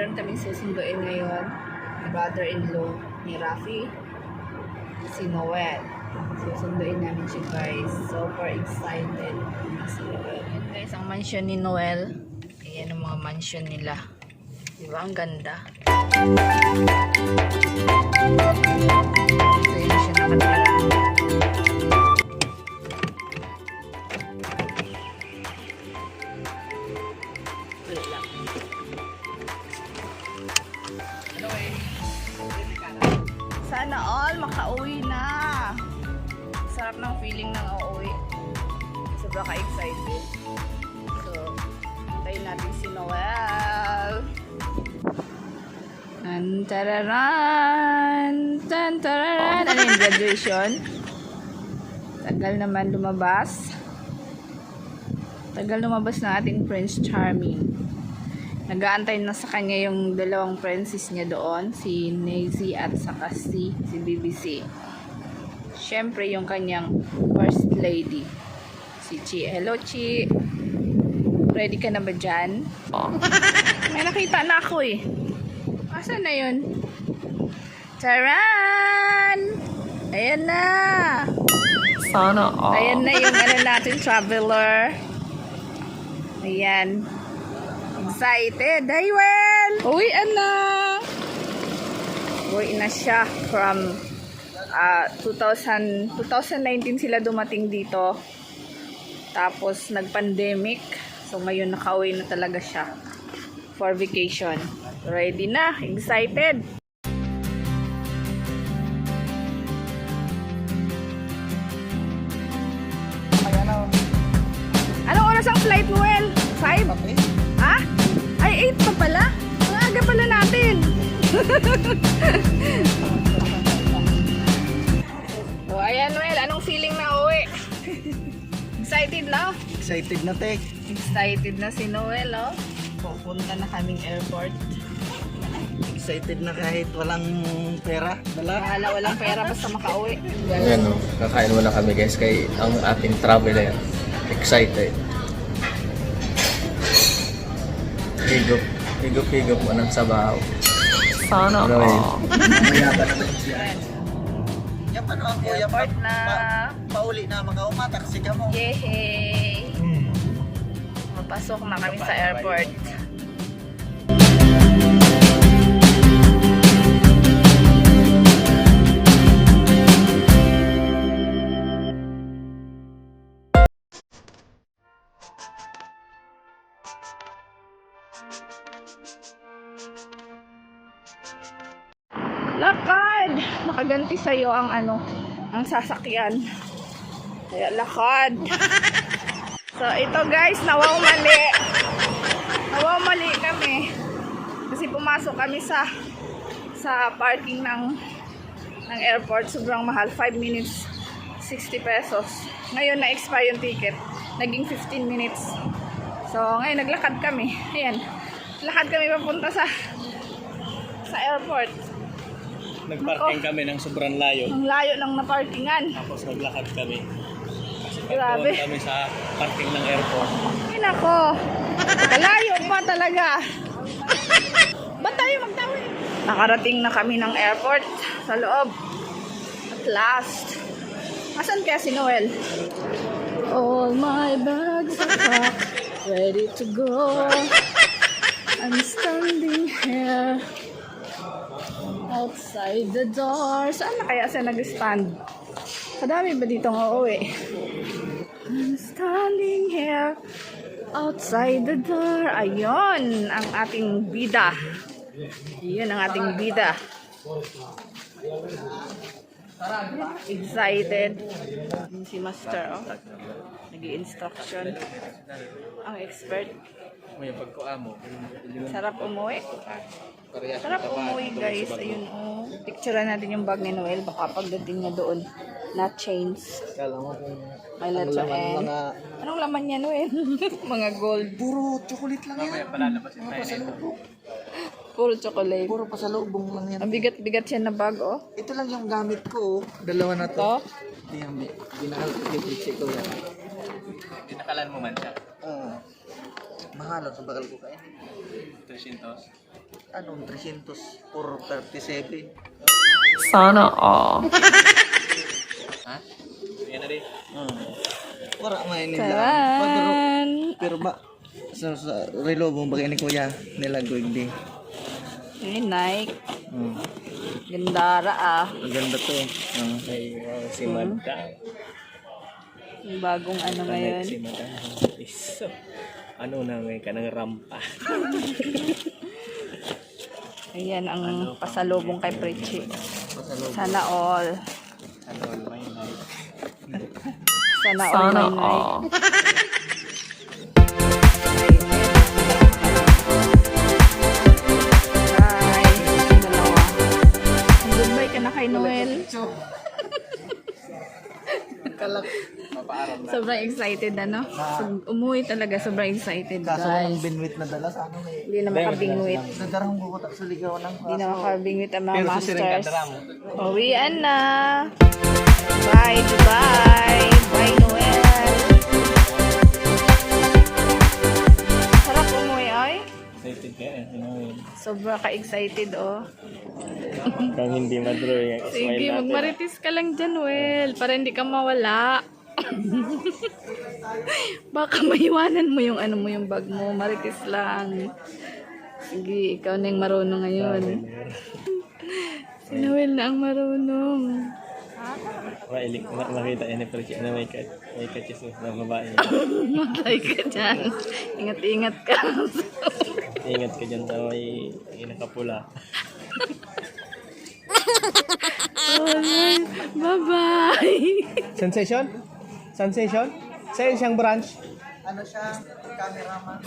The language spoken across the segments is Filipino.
meron kaming susunduin ngayon. Brother-in-law ni Rafi, si Noel. Susunduin namin siya guys. Super excited. Ayan guys, ang mansion ni Noel. Ayan ang mga mansion nila. Diba? Ang ganda. So yun siya nakatira. Sana all makauwi na. Sarap ng feeling ng uuwi. Sobra ka-excited. So, hintayin natin si Noel. Tantararan! Tantararan! Ano yung graduation? Tagal naman lumabas. Tagal lumabas na ating Prince Charming. Nag-aantay na sa kanya yung dalawang princess niya doon, si Nazy at saka si BBC. Siyempre yung kanyang first lady, si Chi. Hello Chi! Ready ka na ba dyan? May nakita na ako eh. Asan na yun? Charan! Ayan na! Sana all. Ayan na yung ano natin, traveler. Ayan. Excited. Hi, Well! Uwian na! Uwi na siya from 2019 sila dumating dito. Tapos nag-pandemic. So ngayon nakauwi na talaga siya for vacation. Ready na. Excited. Anong oras ang flight mo, Well? 5? Ha? Ay, 8 pa pala? Ang aga pala natin. So, ayan, Well. Anong feeling na uwi? Excited na? Excited na, Tek. Excited na si Noel, oh. Pupunta na kaming airport. Excited na kahit walang pera. Dala. Bahala, walang pera basta makauwi. Ayan o, kakain muna kami guys kay ang ating traveler. Excited. Higop mo ng sabaw. Sana all. Yan pa naman kuya. Airport na. Pauli na mga umataksi ka mo. Yehey! Mapasok na kami sa airport. Lakad! Nakaganti sa'yo ang ang sasakyan. Kaya lakad. So ito guys, nawawmali. Nawawmali kami. Kasi pumasok kami sa parking ng airport. Sobrang mahal. 5 minutes, 60 pesos. Ngayon na-expire yung ticket. Naging 15 minutes. So ngayon naglakad kami. Ayan. Lakad kami papunta sa airport. Nagparking kami ng sobrang layo. Ang layo ng naparkingan. Tapos naglakad kami. Kasi Grabe. pagpunta kami sa parking ng airport. Ay nako. Kalayo pa talaga. Ba't tayo magtawid? Nakarating na kami ng airport sa loob. At last. Asan kaya si Noel? All my bags are packed, ready to go. I'm standing here outside the door. Saan na kaya siya nag-stand? Kadami ba ditong uuwi? I'm standing here outside the door. Ayun ang ating bida. Ayun ang ating bida. Excited. Si Master, oh. Nag-i-instruction. Ang expert. May pagkuamo. Sarap umuwi. Sarap umuwi guys. Ayun, oh. Picturean natin yung bag ni Noel. Baka pagdating niya doon, na chains. Kala mo kung May letter N. Anong laman niya, Noel? Mga gold. puro chocolate lang yan. Mga pasalubong. Puro chocolate. Puro pasalubong lang yan. Ang bigat-bigat siya na bag, oh. Ito lang yung gamit ko. Dalawa na to. Ito. Ginakal ko yan. Dinakalan mo man siya. Oo. Mahal sa bakal ko kaya. 300. 300 for 37. Sana all. Ha? Yan na rin. Wala mainin lang. Pero, Taran! pero ba, sa relo mong bagay ni Kuya, nilagoy din. Ay, Nike. Gandara ah. Ang ganda to. Ay, si Madam. Yung bagong ano ngayon. Si Madam. Iso. Ano na may kanang rampa. Ayan ang pasalubong kay Prechi. Sana all. Ano, may night. Sana all may Nike. Hi. Dalawa. Goodbye ka na kay Noel. Sobrang excited ano? Umuwi talaga, sobrang excited Kaso walang guys. binwit na dala, sana may... Hindi na makabingwit. Nadarang ko sa ligaw ng Hindi na makabingwit ang mga Pero susiring ka, masters. dara mo. Uwian na. Bye, goodbye. Bye, Noel. Sarap umuwi ay. Excited ka eh. Sobrang ka-excited oh. Kung hindi madroy, Sige, magmaritis ka lang dyan, Noel. Para hindi ka mawala. Baka maiwanan mo yung ano mo yung bag mo. Maritis lang. Sige, ikaw na yung marunong ngayon. Si Noel na ang marunong. Makita yan ni Prechi na may kachismis na babae. Matay ka dyan. Ingat-ingat ka. Ingat ka dyan sa may nakapula. Bye-bye. Sensation? Sensation? Saan siyang branch? Ano siya? Cameraman.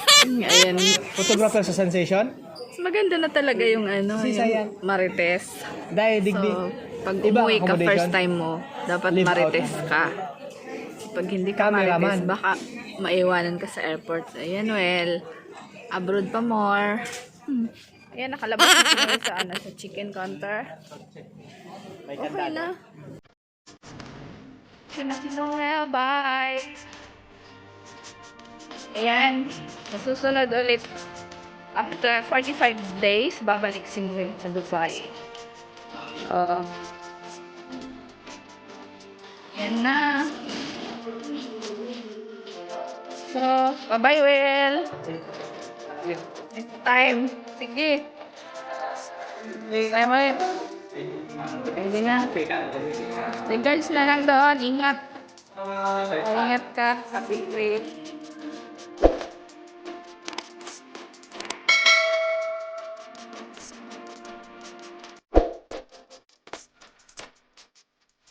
Ayan. Photographer sa Sensation? Maganda na talaga yung ano, Sayang. yung marites. Dahil digdi. So, pag Iba umuwi ka accommodation? first time mo, dapat Live out marites ka. Pag hindi ka Cameraman. marites, baka maiwanan ka sa airport. Ayan, well, abroad pa more. Ayan, nakalabas na sila sa, ano, sa chicken counter. Okay na. Sinunel, bye! Ayan, nasusunod ulit. After 45 days, babalik si Will sa Dubai. Yan na. So, bye-bye, Will. Next time. Sige. Tayo mo rin. Pwede na. Sige, guys na lang doon. Ingat. Ingat ka. Happy trip.